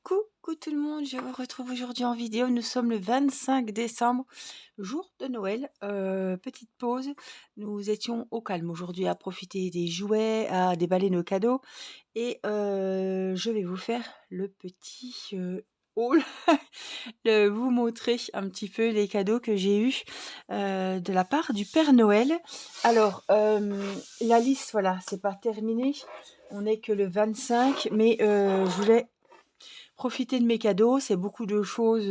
Coucou tout le monde, je vous retrouve aujourd'hui en vidéo. Nous sommes le 25 décembre, jour de Noël. Petite pause. Nous étions au calme aujourd'hui à profiter des jouets, à déballer nos cadeaux. Et je vais vous faire le petit haul, vous montrer un petit peu les cadeaux que j'ai eus de la part du Père Noël. Alors, la liste, voilà, c'est pas terminé. On n'est que le 25, mais je voulais profiter de mes cadeaux, c'est beaucoup de choses,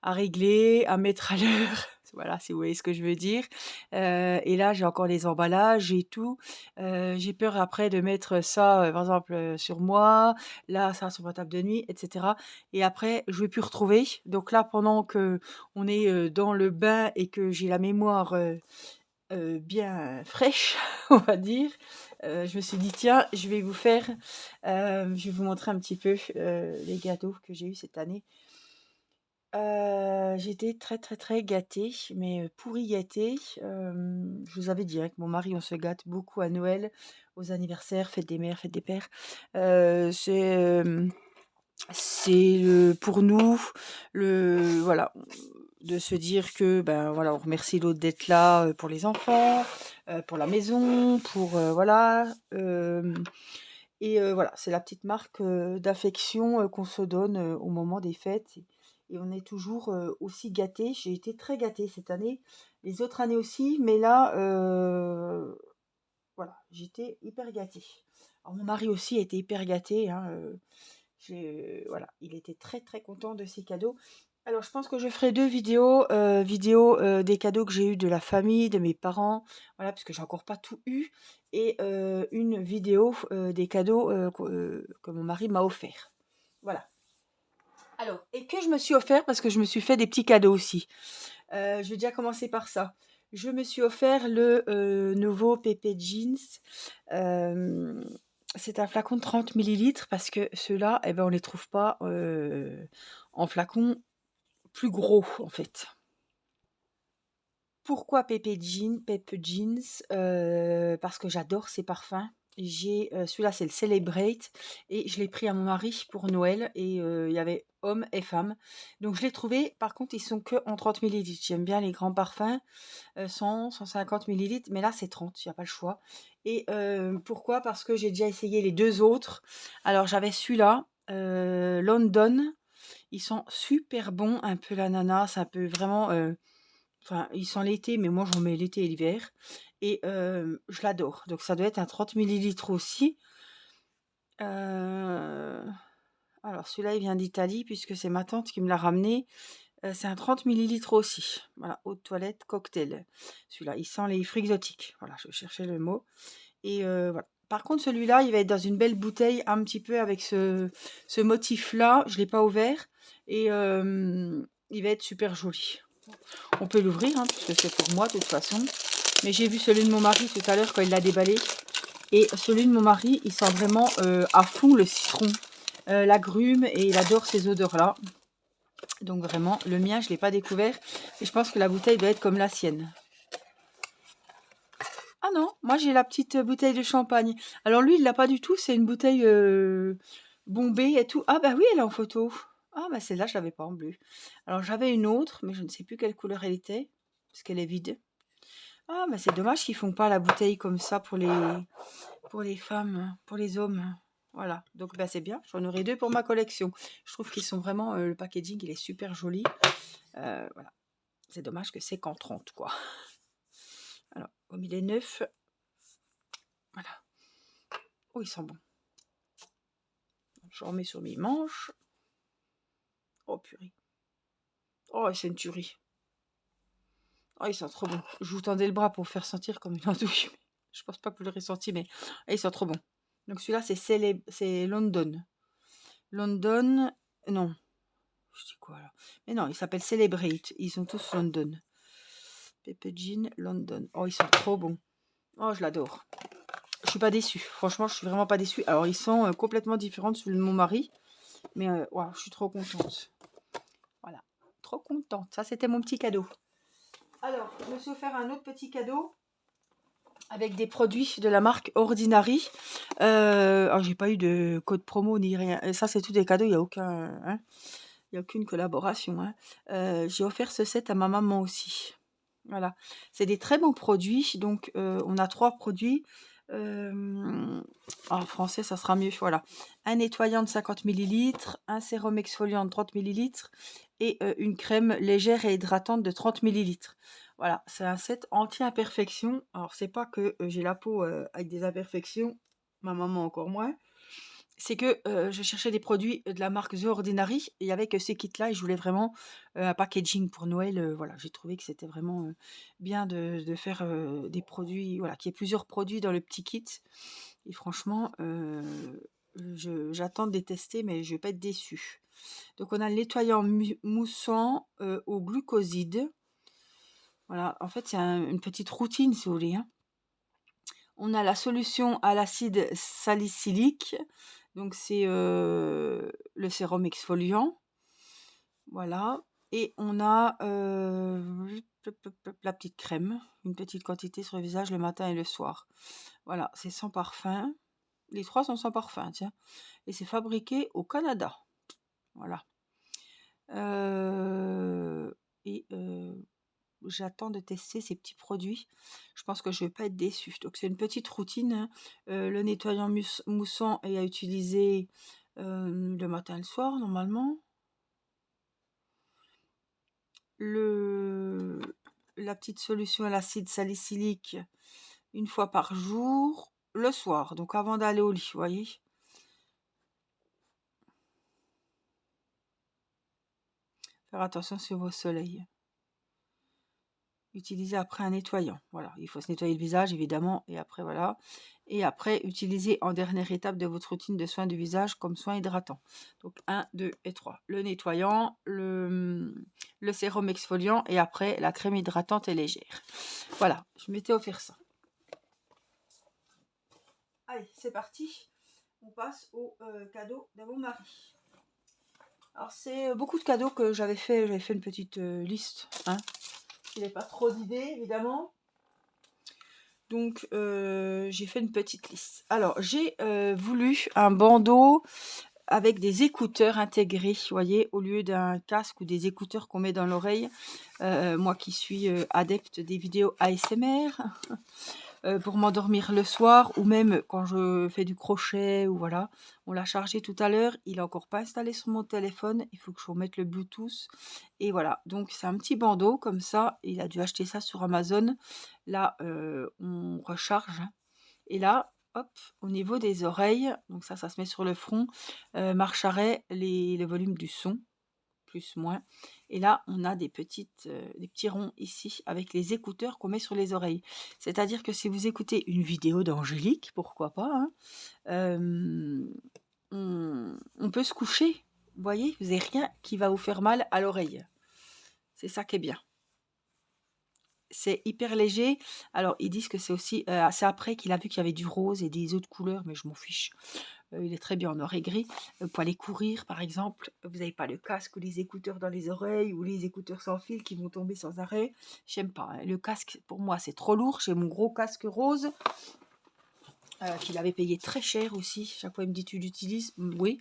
à régler, à mettre à l'heure. Voilà, si vous voyez ce que je veux dire. Et là, j'ai encore les emballages et tout. J'ai peur après de mettre ça, par exemple, sur moi, là, ça sur ma table de nuit et cetera et après je vais plus retrouver. Donc là, pendant qu'on est, dans le bain et que j'ai la mémoire, bien fraîche, on va dire. Je me suis dit: «Tiens, je vais vous montrer un petit peu, les gâteaux que j'ai eus cette année». J'étais très, très, très gâtée, mais pourri gâtée. Je vous avais dit, hein, avec mon mari, on se gâte beaucoup à Noël, aux anniversaires, fête des mères, fête des pères. C'est, pour nous, voilà, de se dire que, ben, voilà, on remercie l'autre d'être là, pour les enfants, pour la maison, pour, voilà, et voilà, c'est la petite marque, d'affection, qu'on se donne, au moment des fêtes et on est toujours, aussi gâtés. J'ai été très gâtée cette année, les autres années aussi, mais là, voilà, j'étais hyper gâtée. Alors mon mari aussi a été hyper gâté, hein, voilà, il était très, très content de ses cadeaux. Alors je pense que je ferai 2 vidéos, des cadeaux que j'ai eus de la famille, de mes parents, voilà, parce que j'ai encore pas tout eu et une vidéo, des cadeaux, que mon mari m'a offert. Voilà. Alors et que je me suis offert parce que je me suis fait des petits cadeaux aussi. Je vais déjà commencer par ça. Je me suis offert le, nouveau Pepe Jeans. Hem, c'est un flacon de 30 millilitres parce que ceux-là, eh ben, on les trouve pas, en flacon plus gros, en fait. Pourquoi Pepe Jeans? Parce que j'adore ces parfums. Celui-là, c'est le Celebrate et je l'ai pris à mon mari pour Noël et il y avait hommes et femmes. Donc je l'ai trouvé, par contre, ils sont que en 30 millilitres. J'aime bien les grands parfums, 100-150 millilitres, mais là, c'est 30, il y a pas le choix et pourquoi? Parce que j'ai déjà essayé les 2 autres. Alors j'avais celui-là, London, ils sont super bons, un peu l'ananas, un peu vraiment, enfin, ils sont l'été, mais moi j'en mets l'été et l'hiver et je l'adore. Donc ça doit être un 30 millilitres aussi. Heu, alors celui-là, il vient d'Italie puisque c'est ma tante qui me l'a ramené. C'est un 30 millilitres aussi. Voilà, eau de toilette cocktail. Celui-là, il sent les fruits exotiques. Voilà, je cherchais le mot et voilà. Par contre, celui-là, il va être dans une belle bouteille, un petit peu avec ce motif-là. Je l'ai pas ouvert et il va être super joli. On peut l'ouvrir, hein, puisque c'est pour moi de toute façon. Mais j'ai vu celui de mon mari tout à l'heure quand il l'a déballé. Et celui de mon mari, il sent vraiment à fond le citron, l'agrume, et il adore ces odeurs-là. Donc vraiment, le mien, je ne l'ai pas découvert. Et je pense que la bouteille doit être comme la sienne. Ah non, moi j'ai la petite bouteille de champagne. Alors lui, il l'a pas du tout. C'est une bouteille bombée et tout. Ah bah oui, elle est en photo. Ah bah celle-là, je l'avais pas en bleu. Alors j'avais une autre, mais je ne sais plus quelle couleur elle était, parce qu'elle est vide. Ah bah c'est dommage qu'ils font pas la bouteille comme ça pour les femmes, pour les hommes. Voilà, donc bah c'est bien. J'en aurai 2 pour ma collection. Je trouve qu'ils sont vraiment, le packaging, il est super joli. Voilà. C'est dommage que c'est qu'en 30, quoi. Alors, comme il est neuf, voilà. Oh, il sent bon. Je remets sur mes manches. Oh purée. Oh, c'est une tuerie. Oh, il sent trop bon. Je vous tendais le bras pour faire sentir comme une andouille. Je pense pas que vous l'aurez senti, mais il sent trop bon. Donc celui-là, c'est London. London, non. Je dis quoi là? Mais non, il s'appelle Celebrate. Ils sont tous London. Pepe Jean London. Oh, ils sont trop bons. Oh, je l'adore. Je suis pas déçue. Franchement, je suis vraiment pas déçue. Alors, ils sont complètement différents de celui de mon mari. Mais wow, je suis trop contente. Voilà. Trop contente. Ça, c'était mon petit cadeau. Alors, je me suis offert un autre petit cadeau. avec des produits de la marque Ordinary. Alors j'ai pas eu de code promo ni rien. Et ça, c'est tout des cadeaux, il y a aucun, hein, il y a aucune collaboration, hein. J'ai offert ce set à ma maman aussi. Voilà, c'est des très bons produits. Donc, on a 3 produits. En français, ça sera mieux. Voilà, un nettoyant de 50 millilitres, un sérum exfoliant de 30 millilitres et une crème légère et hydratante de 30 millilitres. Voilà, c'est un set anti-imperfection. Alors, c'est pas que j'ai la peau avec des imperfections, ma maman encore moins. C'est que je cherchais des produits de la marque The Ordinary et avec ces kits-là, et je voulais vraiment un packaging pour Noël. Voilà, j'ai trouvé que c'était vraiment bien de faire des produits, voilà, qu'il y ait plusieurs produits dans le petit kit. Et franchement, j'attends de les tester, mais je vais pas être déçue. Donc, on a le nettoyant moussant au glucoside. Voilà, en fait, c'est une petite routine, si vous voulez, hein. On a la solution à l'acide salicylique, donc c'est le sérum exfoliant, voilà. Et on a la petite crème, une petite quantité sur le visage le matin et le soir. Voilà, c'est sans parfum. Les 3 sont sans parfum, tiens. Et c'est fabriqué au Canada. Voilà. Et j'attends de tester ces petits produits. Je pense que je vais pas être déçue. Donc c'est une petite routine, hein. Le nettoyant moussant est à utiliser le matin et le soir normalement. La petite solution à l'acide salicylique une fois par jour, le soir, donc avant d'aller au lit, vous voyez. Faire attention sur vos soleils. Utiliser après un nettoyant. Voilà, il faut se nettoyer le visage évidemment et après voilà. Et après utiliser en dernière étape de votre routine de soins du visage comme soin hydratant. Donc 1, 2 et 3. Le nettoyant, le sérum exfoliant et après la crème hydratante et légère. Voilà, je m'étais offert ça. Allez, c'est parti. On passe au cadeau de mon mari. Alors c'est beaucoup de cadeaux que j'avais fait une petite liste, hein. Il n'y avait pas trop d'idées évidemment. Donc, j'ai fait une petite liste. Alors, j'ai voulu un bandeau avec des écouteurs intégrés, vous voyez, au lieu d'un casque ou des écouteurs qu'on met dans l'oreille. Moi qui suis adepte des vidéos ASMR, pour m'endormir le soir ou même quand je fais du crochet ou voilà. On l'a chargé tout à l'heure, il est encore pas installé sur mon téléphone, il faut que je remette le Bluetooth et voilà. Donc c'est un petit bandeau comme ça, il a dû acheter ça sur Amazon. Là, on recharge, hein. Et là, hop, au niveau des oreilles, donc ça se met sur le front, marche arrêt, le volume du son plus, moins. Et là, on a des petits ronds ici avec les écouteurs qu'on met sur les oreilles. C'est-à-dire que si vous écoutez une vidéo d'Angélique, pourquoi pas, hein, on peut se coucher. Vous voyez, vous n'avez rien qui va vous faire mal à l'oreille. C'est ça qui est bien. C'est hyper léger. Alors, ils disent que c'est aussi... c'est après qu'il a vu qu'il y avait du rose et des autres couleurs, mais je m'en fiche. Il est très bien en or et gris. Pour aller courir, par exemple, vous n'avez pas le casque ou les écouteurs dans les oreilles ou les écouteurs sans fil qui vont tomber sans arrêt. J'aime pas, hein. Le casque, pour moi, c'est trop lourd. J'ai mon gros casque rose qu'il avait payé très cher aussi. Chaque fois, il me dit, tu l'utilises? Oui.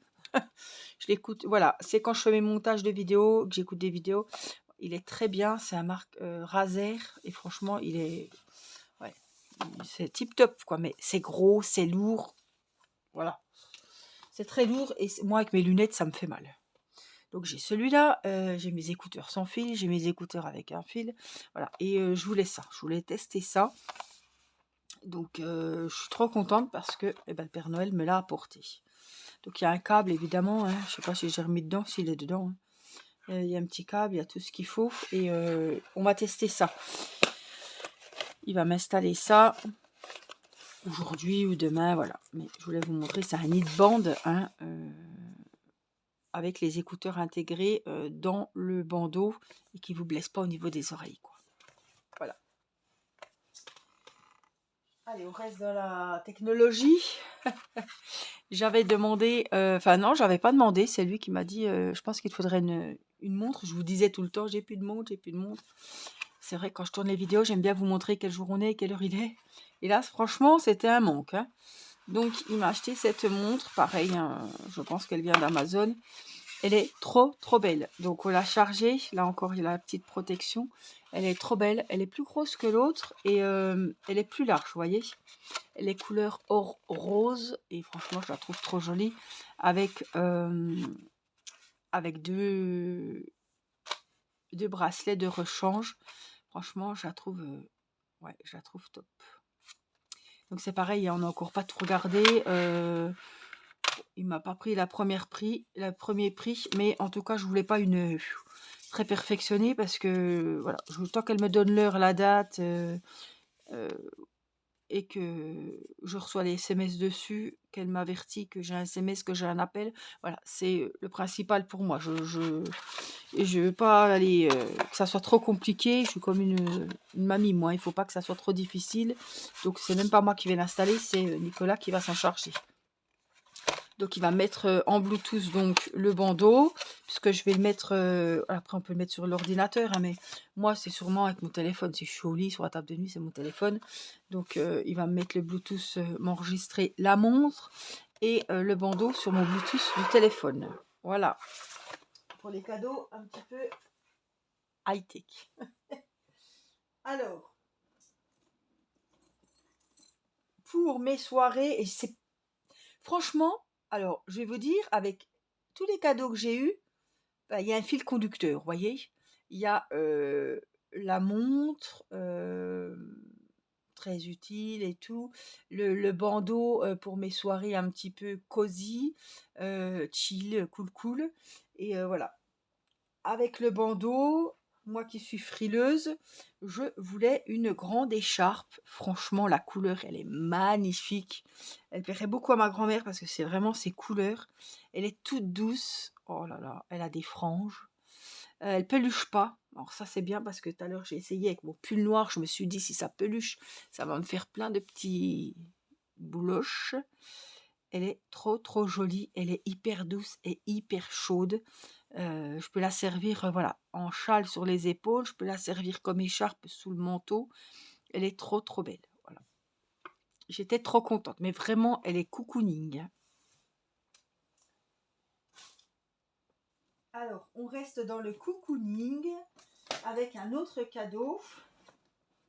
Je l'écoute. Voilà, c'est quand je fais mes montages de vidéos, que j'écoute des vidéos. Il est très bien. C'est un marque Razer. Et franchement, il est... Ouais, c'est tip top, quoi. Mais c'est gros, c'est lourd. Voilà. C'est très lourd et moi avec mes lunettes ça me fait mal. Donc j'ai celui-là, j'ai mes écouteurs sans fil, j'ai mes écouteurs avec un fil. Voilà, et je voulais ça, je voulais tester ça. Donc je suis trop contente parce que le Père Noël me l'a apporté. Donc il y a un câble évidemment, hein, je sais pas si j'ai remis dedans, s'il est dedans, hein. Il y a un petit câble, il y a tout ce qu'il faut et on va tester ça. Il va m'installer ça aujourd'hui ou demain, voilà. Mais je voulais vous montrer, c'est un knitband, hein, avec les écouteurs intégrés dans le bandeau et qui vous blesse pas au niveau des oreilles, quoi. Voilà. Allez, on reste dans la technologie. J'avais demandé, enfin non, j'avais pas demandé, c'est lui qui m'a dit, je pense qu'il te faudrait une montre. Je vous disais tout le temps, j'ai plus de montre, j'ai plus de montre. C'est vrai, quand je tourne les vidéos, j'aime bien vous montrer quel jour on est, quelle heure il est. Et là, franchement, c'était un manque, hein. Donc, il m'a acheté cette montre. Pareil, hein, je pense qu'elle vient d'Amazon. Elle est trop, trop belle. Donc, on l'a chargée. Là encore, il y a la petite protection. Elle est trop belle. Elle est plus grosse que l'autre et elle est plus large, vous voyez. Elle est couleur or rose et franchement, je la trouve trop jolie avec deux bracelets de rechange. Franchement, ouais, je la trouve top. Donc c'est pareil, on n'a encore pas tout regardé. Il m'a pas pris le premier prix, mais en tout cas, je voulais pas une très perfectionnée parce que voilà, tant qu'elle me donne l'heure, la date euh, et que je reçois les SMS dessus, qu'elle m'avertit que j'ai un SMS, que j'ai un appel, voilà, c'est le principal pour moi. Je veux pas aller que ça soit trop compliqué. Je suis comme une mamie, moi. Il faut pas que ça soit trop difficile. Donc c'est même pas moi qui vais l'installer, c'est Nicolas qui va s'en charger. Donc il va mettre en Bluetooth donc le bandeau, puisque je vais le mettre. Après on peut le mettre sur l'ordinateur, hein, mais moi c'est sûrement avec mon téléphone. Si je suis au lit sur la table de nuit, c'est mon téléphone. Donc il va me mettre le Bluetooth, m'enregistrer la montre et le bandeau sur mon Bluetooth du téléphone. Voilà. Pour les cadeaux un petit peu high-tech. Alors, pour mes soirées, et c'est franchement, alors je vais vous dire, avec tous les cadeaux que j'ai eus, bah, il y a un fil conducteur, vous voyez. Il y a la montre, très utile et tout, le bandeau pour mes soirées un petit peu cosy, chill, cool, cool. Et voilà. Avec le bandeau, moi qui suis frileuse, je voulais une grande écharpe. Franchement, la couleur, elle est magnifique. Elle plairait beaucoup à ma grand-mère parce que c'est vraiment ses couleurs. Elle est toute douce. Oh là là, elle a des franges. Elle peluche pas. Alors ça, c'est bien parce que tout à l'heure, j'ai essayé avec mon pull noir. Je me suis dit, si ça peluche, ça va me faire plein de petits bouloches. Elle est trop, trop jolie. Elle est hyper douce et hyper chaude. Je peux la servir, voilà, en châle sur les épaules. Je peux la servir comme écharpe sous le manteau. Elle est trop, trop belle. Voilà. J'étais trop contente. Mais vraiment, elle est cocooning, hein. Alors, on reste dans le cocooning avec un autre cadeau.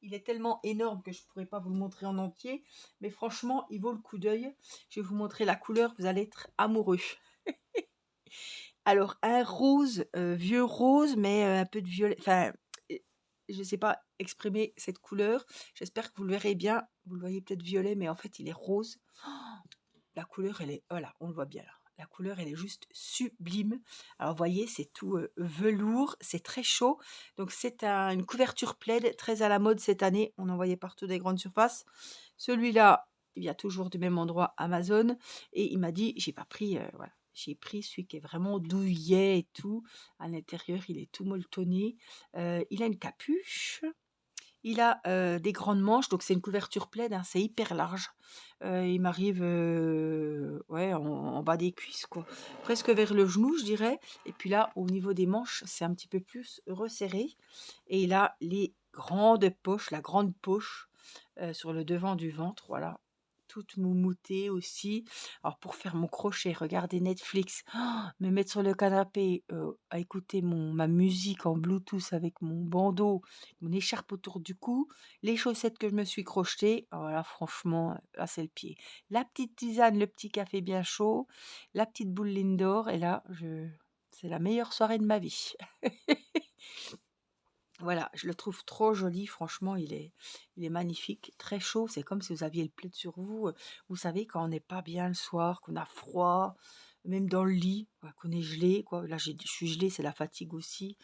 Il est tellement énorme que je ne pourrais pas vous le montrer en entier. Mais franchement, il vaut le coup d'œil. Je vais vous montrer la couleur. Vous allez être amoureux. Alors, un rose, vieux rose, mais un peu de violet. Enfin, je ne sais pas exprimer cette couleur. J'espère que vous le verrez bien. Vous le voyez peut-être violet, mais en fait, il est rose. La couleur, elle est... Voilà, on le voit bien là. La couleur, elle est juste sublime. Alors, vous voyez, c'est tout velours. C'est très chaud. Donc, c'est une couverture plaid très à la mode cette année. On en voyait partout des grandes surfaces. Celui-là, il vient toujours du même endroit, Amazon. Et il m'a dit, j'ai pas pris... voilà. J'ai pris celui qui est vraiment douillet et tout. À l'intérieur, il est tout molletonné. Il a une capuche. Il a des grandes manches, donc c'est une couverture plaid, hein, c'est hyper large. Il m'arrive ouais, en bas des cuisses, quoi. Presque vers le genou, je dirais. Et puis là, au niveau des manches, c'est un petit peu plus resserré. Et il a les grandes poches, la grande poche sur le devant du ventre, voilà. Toute moumoutée aussi. Alors pour faire mon crochet, regarder Netflix, me mettre sur le canapé, à écouter ma musique en Bluetooth avec mon bandeau, mon écharpe autour du cou, les chaussettes que je me suis crochetées, voilà, franchement, là c'est le pied. La petite tisane, le petit café bien chaud, la petite boule Lindor, et là, c'est la meilleure soirée de ma vie. Voilà, je le trouve trop joli, franchement, il est magnifique, très chaud, c'est comme si vous aviez le plaid sur vous. Vous savez, quand on n'est pas bien le soir, qu'on a froid, même dans le lit, qu'on est gelé, quoi. Là, je suis gelée, c'est la fatigue aussi.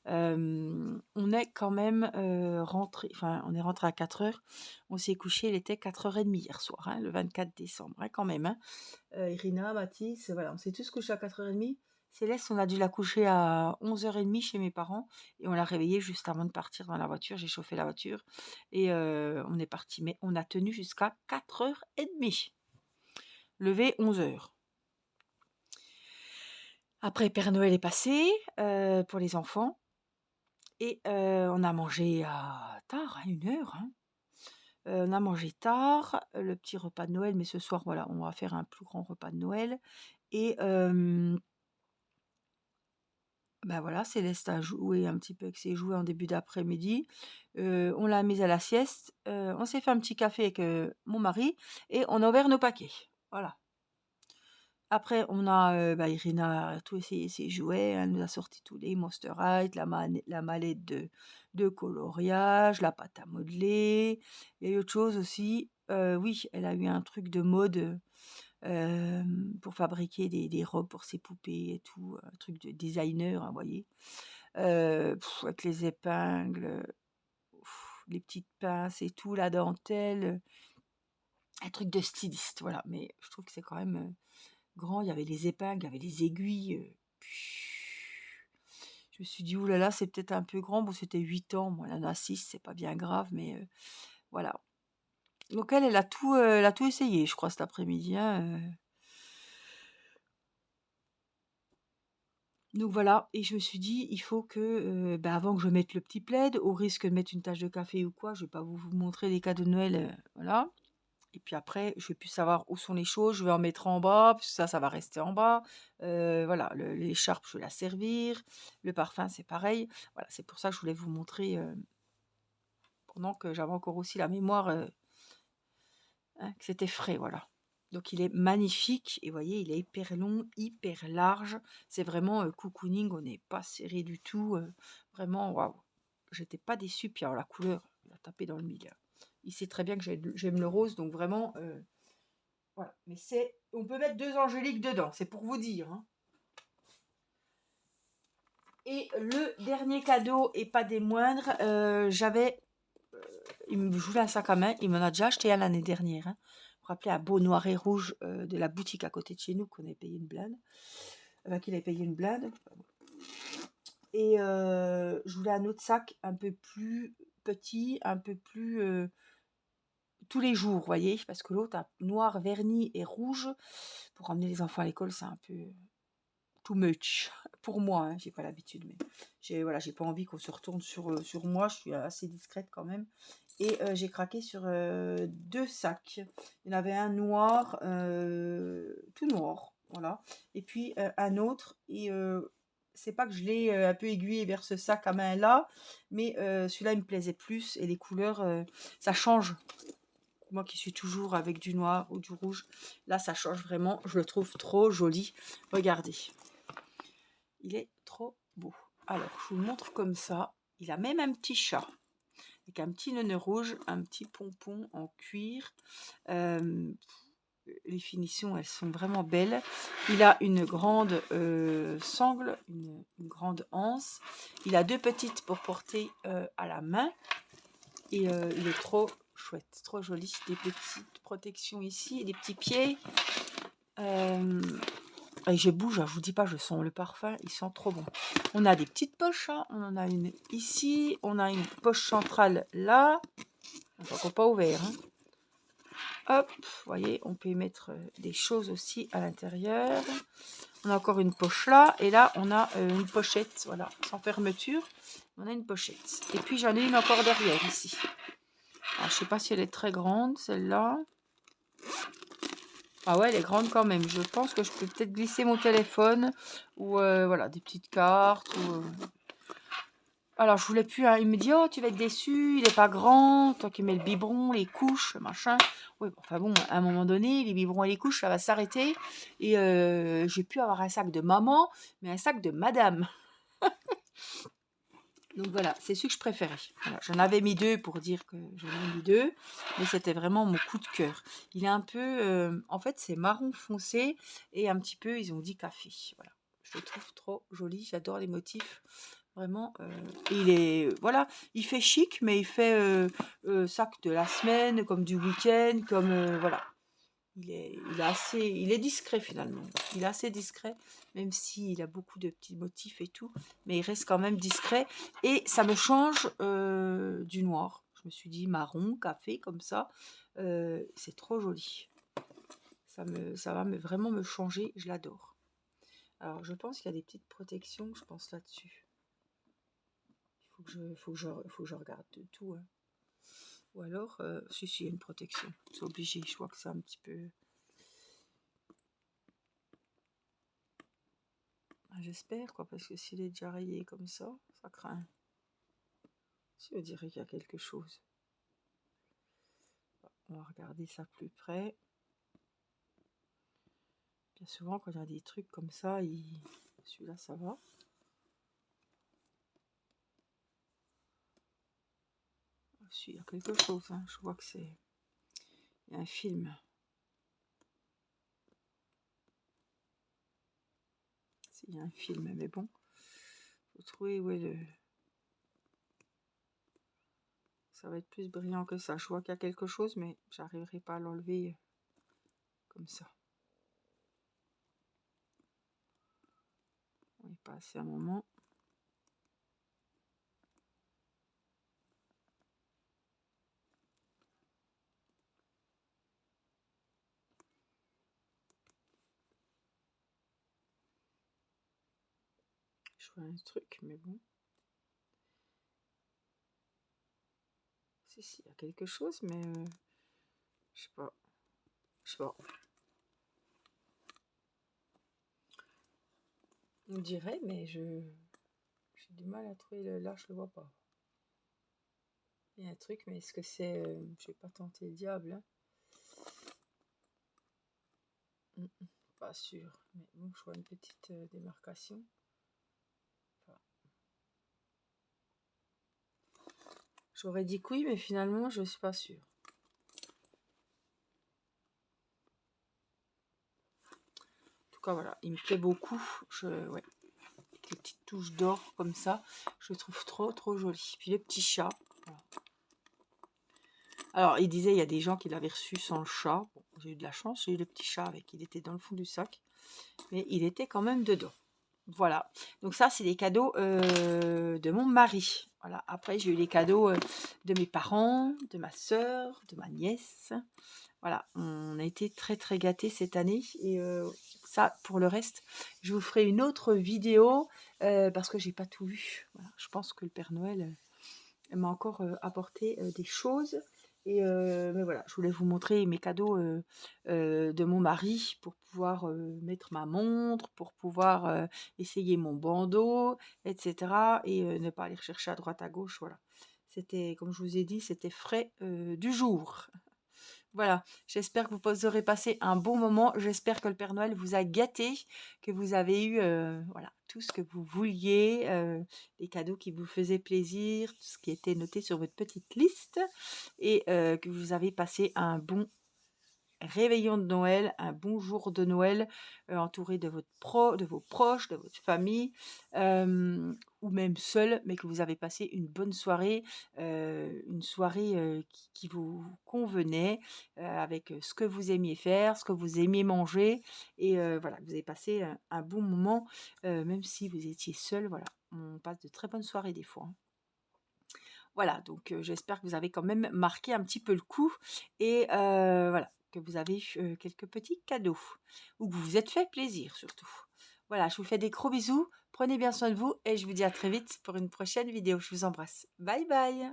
On est quand même rentré, enfin, on est rentré à 4 heures. On s'est couché, il était 4h30 hier soir, hein, le 24 décembre, hein, quand même, hein. Irina, Mathis, voilà, on s'est tous couchés à 4h30. Céleste, on a dû la coucher à 11h30 chez mes parents et on l'a réveillée juste avant de partir dans la voiture. J'ai chauffé la voiture et on est parti. Mais on a tenu jusqu'à 4h30. Levé 11h. Après, Père Noël est passé pour les enfants et on a mangé à tard, à 1h, hein. On a mangé tard, le petit repas de Noël, mais ce soir, voilà, on va faire un plus grand repas de Noël et bah, voilà, Céleste a joué un petit peu avec ses jouets en début d'après-midi. On l'a mise à la sieste, on s'est fait un petit café avec, mon mari et on a ouvert nos paquets. Voilà. Après on a, bah, Irina a tout essayé ses jouets, elle nous a sorti tous les Monster High, la mallette de coloriage, la pâte à modeler. Il y a eu autre chose aussi, oui, elle a eu un truc de mode, pour fabriquer des robes pour ses poupées et tout, un truc de designer, hein, vous voyez? Avec les épingles, les petites pinces et tout, la dentelle, un truc de styliste, voilà. Mais je trouve que c'est quand même, grand. Il y avait les épingles, il y avait les aiguilles, je me suis dit: «Ouh là là, c'est peut-être un peu grand». Bon, c'était 8 ans, moi, elle en a 6, c'est pas bien grave, mais voilà. Donc elle, elle a tout essayé, je crois, cet après-midi, hein. Donc voilà, et je me suis dit: «Il faut que, bah, avant que je mette le petit plaid, au risque de mettre une tasse de café ou quoi, je vais pas vous montrer les cadeaux de Noël, voilà, et puis après, je vais plus savoir où sont les choses, je vais en mettre en bas, parce que ça va rester en bas, voilà, l'écharpe, je vais la servir, le parfum, c'est pareil». Voilà, c'est pour ça que je voulais vous montrer, pendant que j'avais encore aussi la mémoire, hein, que c'était frais, voilà. Donc il est magnifique et vous voyez, il est hyper long, hyper large. C'est vraiment, cocooning, on n'est pas serré du tout, vraiment waouh! J'étais pas déçue, puis alors la couleur, il a tapé dans le mille, hein. Il sait très bien que j'aime le rose, donc vraiment, voilà. Mais on peut mettre 2 angéliques dedans, c'est pour vous dire, hein. Et le dernier cadeau et pas des moindres, je voulais un sac à main, il m'en a déjà acheté un l'année dernière, hein. Vous vous rappelez, un beau noir et rouge, de la boutique à côté de chez nous qu'on avait payé une blinde, qu'il avait payé une blinde. Et je voulais un autre sac un peu plus petit, un peu plus, tous les jours, vous voyez? Parce que l'autre, un noir verni et rouge, pour emmener les enfants à l'école, c'est un peu too much pour moi, hein. J'ai pas l'habitude, mais j'ai pas envie qu'on se retourne sur moi. Je suis assez discrète quand même, et j'ai craqué sur 2 sacs. Il y en avait un noir, tout noir, voilà, et puis un autre, et c'est pas que je l'ai un peu aiguillé vers ce sac à main là, mais celui-là il me plaisait plus, et les couleurs, ça change. Moi qui suis toujours avec du noir ou du rouge, là ça change vraiment, je le trouve trop joli. Regardez, il est trop beau. Alors, je vous le montre comme ça. Il a même un petit chat, avec un petit nœud rouge, un petit pompon en cuir. Les finitions, elles sont vraiment belles. Il a une grande sangle, une grande anse. Il a 2 petites pour porter à la main. Et il est trop chouette, trop joli. Des petites protections ici et des petits pieds. Et je bouge, je vous dis pas, je sens le parfum, il sent trop bon. On a des petites poches, hein. On en a une ici, on a une poche centrale là. Encore pas ouvert, hein. Hop, vous voyez, on peut y mettre des choses aussi à l'intérieur. On a encore une poche là, et là on a une pochette, voilà, sans fermeture. On a une pochette. Et puis j'en ai une encore derrière ici. Alors, je sais pas si elle est très grande, celle-là. Ah ouais, elle est grande quand même. Je pense que je peux peut-être glisser mon téléphone, ou voilà, des petites cartes. Alors, je voulais plus, hein. Il me dit: «Oh, tu vas être déçu, il est pas grand, toi qui mets le biberon, les couches, le machin». Oui, enfin bon, à un moment donné, les biberons et les couches, ça va s'arrêter, et je vais plus avoir un sac de maman, mais un sac de madame. Donc voilà, c'est celui que je préférais. Voilà, j'en avais mis 2 pour dire que j'en ai mis 2, mais c'était vraiment mon coup de cœur. Il est un peu, en fait, c'est marron foncé et un petit peu, ils ont dit café. Voilà, je le trouve trop joli, j'adore les motifs. Vraiment, il est, voilà, il fait chic, mais il fait sac de la semaine, comme du week-end, comme voilà. Il est discret finalement. Il est assez discret, même s'il a beaucoup de petits motifs et tout, mais il reste quand même discret. Et ça me change du noir. Je me suis dit marron, café, comme ça, c'est trop joli. Ça va vraiment me changer. Je l'adore. Alors, je pense qu'il y a des petites protections, je pense là-dessus. Faut que je regarde de tout, hein. Ou alors, si, il y a une protection. C'est obligé, je vois que c'est un petit peu... Ah, j'espère, quoi, parce que s'il est déjà rayé comme ça craint. Si, on dirait qu'il y a quelque chose. On va regarder ça plus près. Bien souvent, quand il y a des trucs comme ça, celui-là, ça va. Si, il y a quelque chose, hein. Je vois que c'est... Il y a un film. Il y a un film, mais bon. Faut trouver où est le... Ça va être plus brillant que ça. Je vois qu'il y a quelque chose, mais j'arriverai pas à l'enlever comme ça. On est passé un moment. Je vois un truc, mais bon. Si, il y a quelque chose, mais je sais pas. Je sais pas. On dirait, mais j'ai du mal à trouver le... Là, je le vois pas. Il y a un truc, mais est-ce que c'est... je vais pas tenter le diable, hein. Pas sûr. Mais bon, je vois une petite démarcation. Enfin, j'aurais dit que oui, mais finalement, je suis pas sûre. En tout cas, voilà, il me plaît beaucoup. Ouais, des petites touches d'or comme ça, je le trouve trop joli. Puis les petits chats. Voilà. Alors, il disait, il y a des gens qui l'avaient reçu sans le chat. Bon, j'ai eu de la chance, j'ai eu le petit chat avec, il était dans le fond du sac, mais il était quand même dedans. Voilà, donc ça c'est les cadeaux de mon mari. Voilà, après j'ai eu les cadeaux de mes parents, de ma soeur, de ma nièce. Voilà, on a été très gâtés cette année. Et ça, pour le reste, je vous ferai une autre vidéo parce que j'ai pas tout vu. Voilà, je pense que le Père Noël m'a encore apporté des choses. Et mais voilà, je voulais vous montrer mes cadeaux de mon mari pour pouvoir mettre ma montre, pour pouvoir essayer mon bandeau, etc. Et ne pas aller chercher à droite à gauche. Voilà, c'était, comme je vous ai dit, c'était frais du jour. Voilà, j'espère que vous aurez passé un bon moment. J'espère que le Père Noël vous a gâté, que vous avez eu voilà, tout ce que vous vouliez, les cadeaux qui vous faisaient plaisir, tout ce qui était noté sur votre petite liste et que vous avez passé un bon réveillon de Noël, un bon jour de Noël, entouré de de vos proches, de votre famille, ou même seul, mais que vous avez passé une bonne soirée, une soirée qui vous convenait, avec ce que vous aimiez faire, ce que vous aimiez manger, et voilà, vous avez passé un bon moment, même si vous étiez seul. Voilà, on passe de très bonnes soirées des fois, hein. Voilà, donc j'espère que vous avez quand même marqué un petit peu le coup et voilà, que vous avez eu quelques petits cadeaux ou que vous vous êtes fait plaisir surtout. Voilà, je vous fais des gros bisous, prenez bien soin de vous et je vous dis à très vite pour une prochaine vidéo. Je vous embrasse. Bye bye.